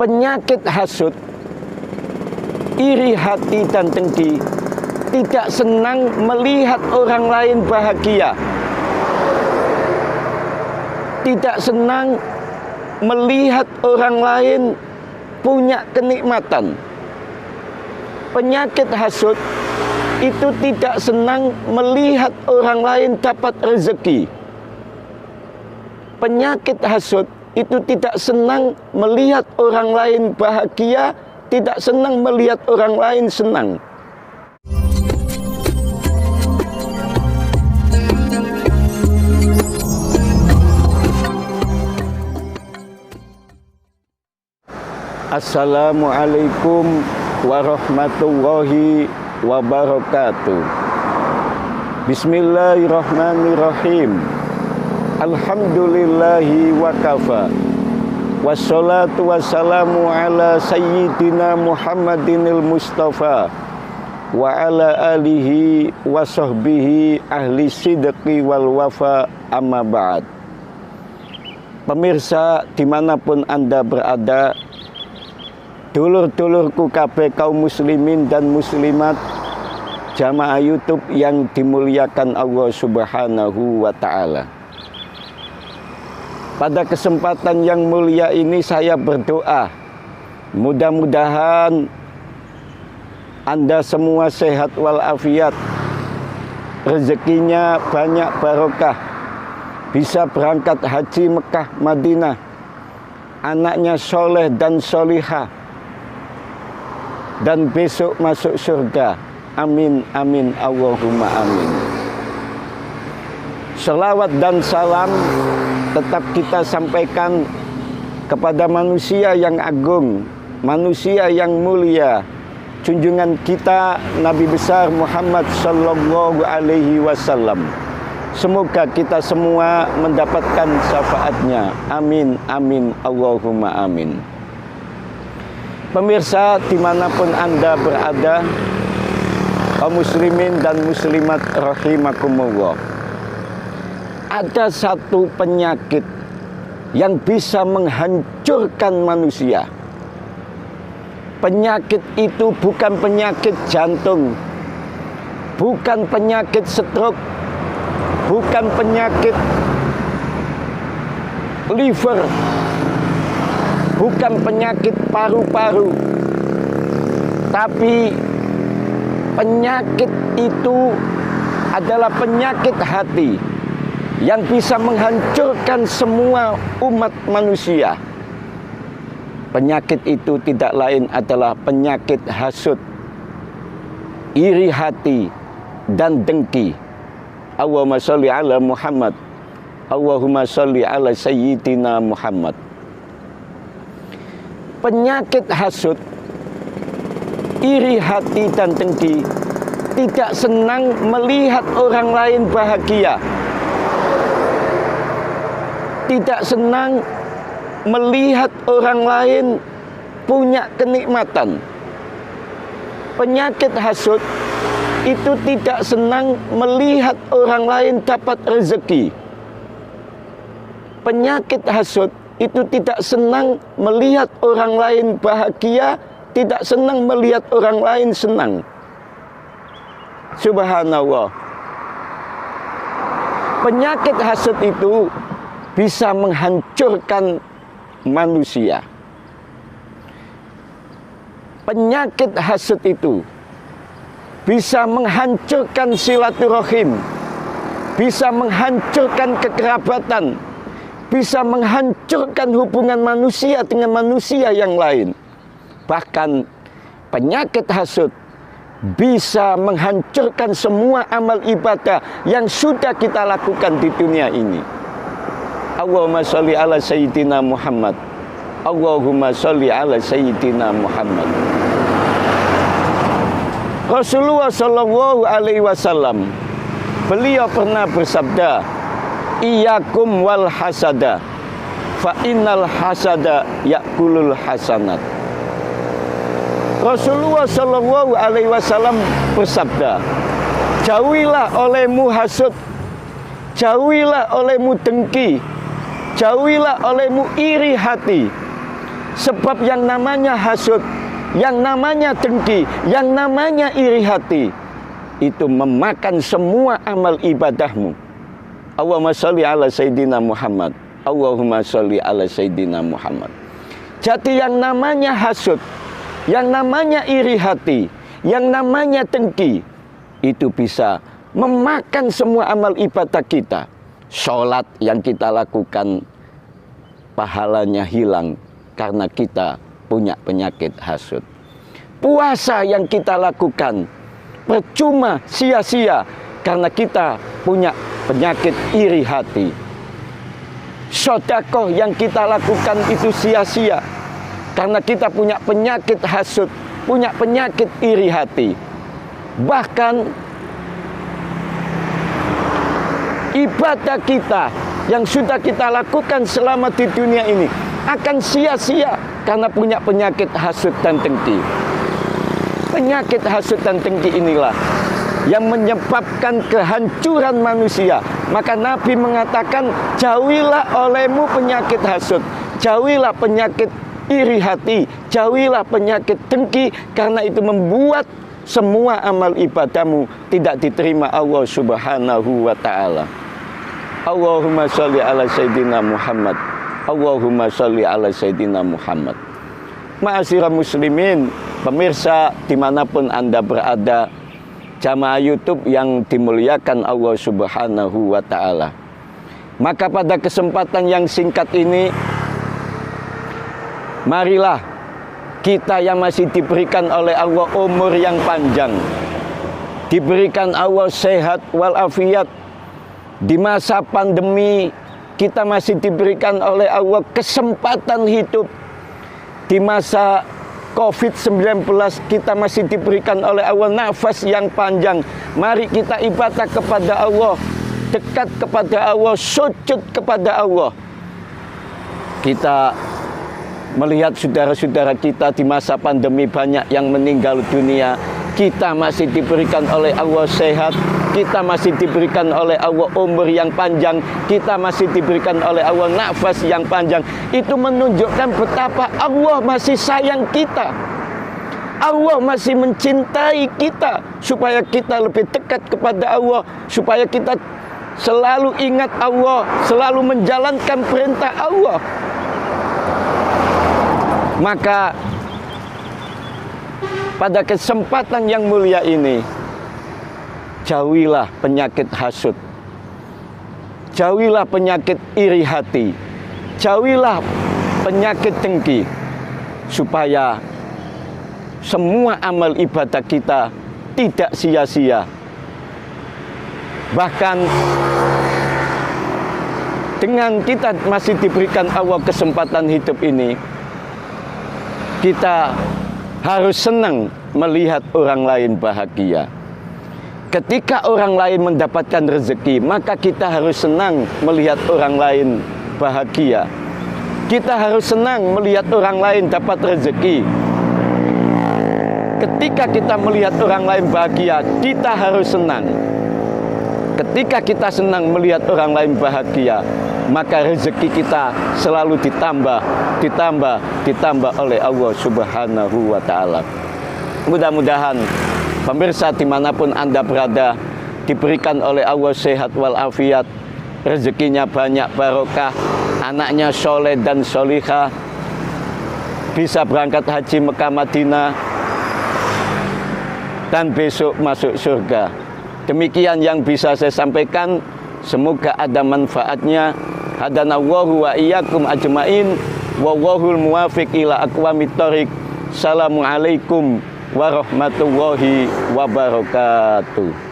Penyakit hasud, iri hati dan dengki, tidak senang melihat orang lain bahagia, tidak senang melihat orang lain punya kenikmatan. Penyakit hasud itu tidak senang melihat orang lain dapat rezeki. Penyakit hasud itu tidak senang melihat orang lain bahagia, tidak senang melihat orang lain senang. Assalamualaikum warahmatullahi wabarakatuh. Bismillahirrahmanirrahim. Alhamdulillahi wa kafa. Wassalatu wassalamu ala sayyidina Muhammadinil Mustafa wa ala alihi wa sahbihi ahli sidqi wal wafa, amma ba'd. Pemirsa dimanapun Anda berada, dulur-dulurku kabeh kaum muslimin dan muslimat, jamaah YouTube yang dimuliakan Allah Subhanahu wa ta'ala. Pada kesempatan yang mulia ini saya berdoa, mudah-mudahan Anda semua sehat walafiat, rezekinya banyak barokah, bisa berangkat haji Mekah Madinah, anaknya soleh dan solihah, dan besok masuk surga. Amin, amin, Allahumma amin. Selawat dan salam tetap kita sampaikan kepada manusia yang agung, manusia yang mulia, junjungan kita Nabi besar Muhammad sallallahu alaihi wasallam. Semoga kita semua mendapatkan syafaatnya. Amin, amin, Allahumma amin. Pemirsa dimanapun Anda berada, kaum muslimin dan muslimat rahimakumullah, ada satu penyakit yang bisa menghancurkan manusia. Penyakit itu bukan penyakit jantung, bukan penyakit stroke, bukan penyakit liver, bukan penyakit paru-paru, tapi penyakit itu adalah penyakit hati yang bisa menghancurkan semua umat manusia. Penyakit itu tidak lain adalah penyakit hasud, iri hati, dan dengki. Allahumma sholli ala Muhammad, Allahumma sholli ala sayyidina Muhammad. Penyakit hasud, iri hati dan dengki, tidak senang melihat orang lain bahagia, tidak senang melihat orang lain punya kenikmatan. Penyakit hasud itu tidak senang melihat orang lain dapat rezeki. Penyakit hasud itu tidak senang melihat orang lain bahagia, tidak senang melihat orang lain senang. Subhanallah. Penyakit hasud itu bisa menghancurkan manusia. Penyakit hasud itu bisa menghancurkan silaturahim, bisa menghancurkan kekerabatan, bisa menghancurkan hubungan manusia dengan manusia yang lain. Bahkan penyakit hasud bisa menghancurkan semua amal ibadah yang sudah kita lakukan di dunia ini. Allahumma sholli ala sayyidina Muhammad, Allahumma sholli ala sayyidina Muhammad. Rasulullah sallallahu alaihi wasallam, beliau pernah bersabda, "Iyyakum wal hasada, fa innal hasada yakulul hasanat." Rasulullah sallallahu alaihi wasallam bersabda, "Jauhilah olehmu hasud, jauhilah olehmu dengki, jauhilah olehmu iri hati. Sebab yang namanya hasud, yang namanya dengki, yang namanya iri hati, itu memakan semua amal ibadahmu. Allahumma sholli ala Sayyidina Muhammad. Allahumma sholli ala Sayyidina Muhammad. Jadi yang namanya hasud, yang namanya iri hati, yang namanya dengki, itu bisa memakan semua amal ibadah kita. Sholat yang kita lakukan, pahalanya hilang karena kita punya penyakit hasud. Puasa yang kita lakukan percuma, sia-sia karena kita punya penyakit iri hati. Sedekah yang kita lakukan itu sia-sia karena kita punya penyakit hasud, punya penyakit iri hati. Bahkan ibadah kita yang sudah kita lakukan selama di dunia ini akan sia-sia karena punya penyakit hasud dan dengki. Penyakit hasud dan dengki inilah yang menyebabkan kehancuran manusia. Maka Nabi mengatakan, jauhilah olehmu penyakit hasud, jauhilah penyakit iri hati, jauhilah penyakit dengki, karena itu membuat semua amal ibadahmu tidak diterima Allah Subhanahu wa ta'ala. Allahumma sholli ala Sayyidina Muhammad. Allahumma sholli ala Sayyidina Muhammad. Ma'asyiral muslimin, pemirsa dimanapun Anda berada, jamaah YouTube yang dimuliakan Allah Subhanahu wa ta'ala. Maka pada kesempatan yang singkat ini, marilah kita yang masih diberikan oleh Allah umur yang panjang, diberikan Allah sehat walafiat, di masa pandemi kita masih diberikan oleh Allah kesempatan hidup, di masa COVID-19 kita masih diberikan oleh Allah nafas yang panjang. Mari kita ibadah kepada Allah, dekat kepada Allah, sujud kepada Allah. Kita melihat saudara-saudara kita di masa pandemi banyak yang meninggal dunia. Kita masih diberikan oleh Allah sehat, kita masih diberikan oleh Allah umur yang panjang, kita masih diberikan oleh Allah nafas yang panjang. Itu menunjukkan betapa Allah masih sayang kita, Allah masih mencintai kita, supaya kita lebih dekat kepada Allah, supaya kita selalu ingat Allah, selalu menjalankan perintah Allah. Maka pada kesempatan yang mulia ini, jauhilah penyakit hasud, jauhilah penyakit iri hati, jauhilah penyakit dengki, supaya semua amal ibadah kita tidak sia-sia. Bahkan dengan kita masih diberikan Allah kesempatan hidup ini, kita harus senang melihat orang lain bahagia. Ketika orang lain mendapatkan rezeki, maka kita harus senang melihat orang lain bahagia. Kita harus senang melihat orang lain dapat rezeki. Ketika kita melihat orang lain bahagia, kita harus senang. Ketika kita senang melihat orang lain bahagia, maka rezeki kita selalu ditambah oleh Allah Subhanahu wa ta'ala. Mudah-mudahan pemirsa dimanapun Anda berada, diberikan oleh Allah sehat walafiat, rezekinya banyak barokah, anaknya soleh dan solihah, bisa berangkat haji Mekah Madinah, dan besok masuk surga. Demikian yang bisa saya sampaikan. Semoga ada manfaatnya. Hadanallahu wa iyyakum ajmain. Wallahul muwafiq ila aqwamit thoriq. Assalamualaikum warahmatullahi wabarakatuh.